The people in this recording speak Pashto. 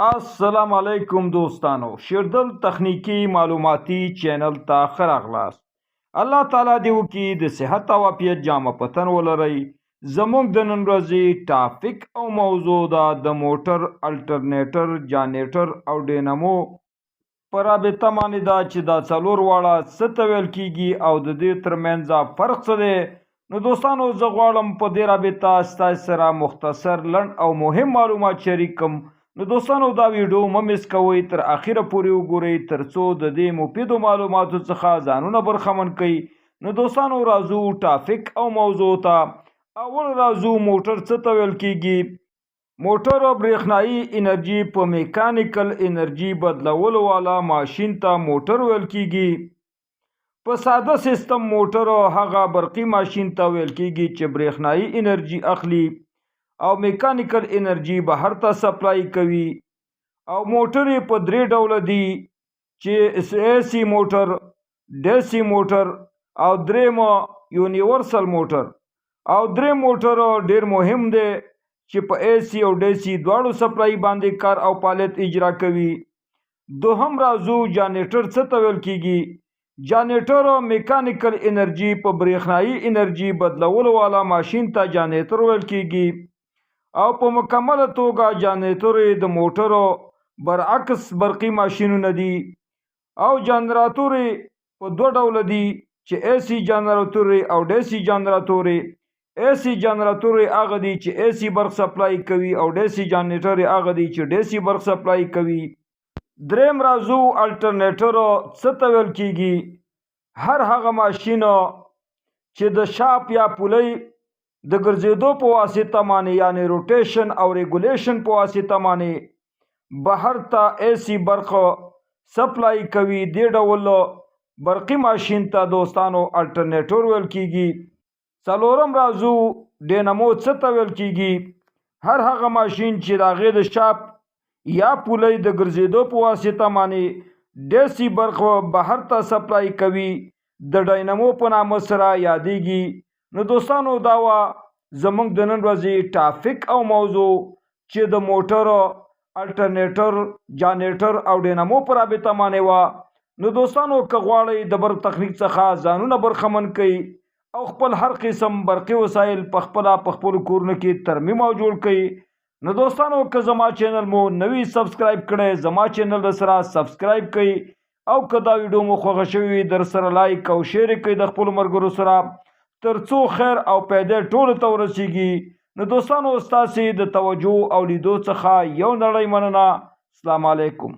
السلام علیکم دوستانو، شیردل تخنیکی معلوماتی چینل ته ښه راغلاست. الله تعالی دې وکړي د صحت او عافیت جامه په تن ولرئ. زموږ د نن ورځې ټاپک او موضوع ده د موټر الټرنیټر جانیټر او ډینامو په رابطه باندې ده چې دا څلور واړه څه ته ویل کیږي او د دې ترمنځ فرق څه دی. نو دوستانو، زه غواړم په دې رابطه ستاسو سره مختصر لنډ او مهم معلومات شریک کړم. نو دوستانو، دا ویډیو مه مس کوئ، تر اخره پورې وګورئ ترڅو د دې مفیدو معلوماتو څخه ځانونه برخمن کړئ. نو دوستانو، راځو ټاپک او موضوع ته. اول راځو موټر څه ته ویل کیږي. موټر برېښنایي انرژي په میکانیکل انرژي بدلولو والا ماشین ته موټر ویل کیږي. په ساده سیستم موټر هغه برقي ماشین ته ویل کیږي چې برېښنایي انرژي اخلي او میکانیکل انرژي بهر ته سپلای کوي. او موټر په درې ډوله دي چې AC موټر، DC موټر او دریم یونیورسل موټر. او دریم موټر ډیر مهم دی چې په AC او DC دواړو سپلای باندې کار او فعالیت اجرا کوي. دوهم راځو جانیټر څه ته ویل کیږي. جانیټر میکانیکل انرژي په برېښنایي انرژي بدلولو والا ماشین ته جانیټر ویل کیږي. او په مکمله توګه جانیټر د موټرو برعکس برقي ماشینونه دي. او جنراتور په دوه ډوله دي چې AC جنراتور او DC جنراتور. AC جنراتور هغه دي چې AC برق سپلای کوي او DC جنریټر هغه دي چې DC برق سپلای کوي. دریم راځو الټرنیټر څه ته ویل کیږي. هر هغه ماشین چې د شاپ یا پولۍ د ګرځېدو په واسطه باندې یعنی روټیشن او ریګولیشن په واسطه باندې بهر ته AC برق سپلای کوي، دې ډول برقي ماشین ته دوستانو الټرنیټر ویل کیږي. څلورم راځو ډینامو څه ته ویل کیږي. هر هغه ماشین چې د هغې د شاپ یا پولۍ د ګرځېدو په واسطه باندې DC برق بهر ته سپلای کوي، د ډینامو په نامه سره یادېږي. نو دوستانو، دا وه زموږ د نن ورځې ټاپک او موضوع چې د موټر الټرنیټر جانیټر او ډینامو په رابطه باندې وه. نو دوستانو، که غواړئ د برق تخنیک څخه ځانونه برخمن کړئ او خپل هر قسم برقي وسایل په خپلو کورونو کې ترمیم او جوړ کړئ. نو دوستانو، که زما چینل مو نوی سبسکرایب کړئ، زما چینل در سره سبسکرایب کړئ. او که دا ویډیو مو خوښه شوې وي، در سره لایک او شیر کړئ د خپلو ملګرو سره ترڅو خیر او پیدې ټولو ته ورسیږي. نو دوستانو، ستاسې د توجه او لیدو څخه یو نړۍ مننه. السلام علیکم.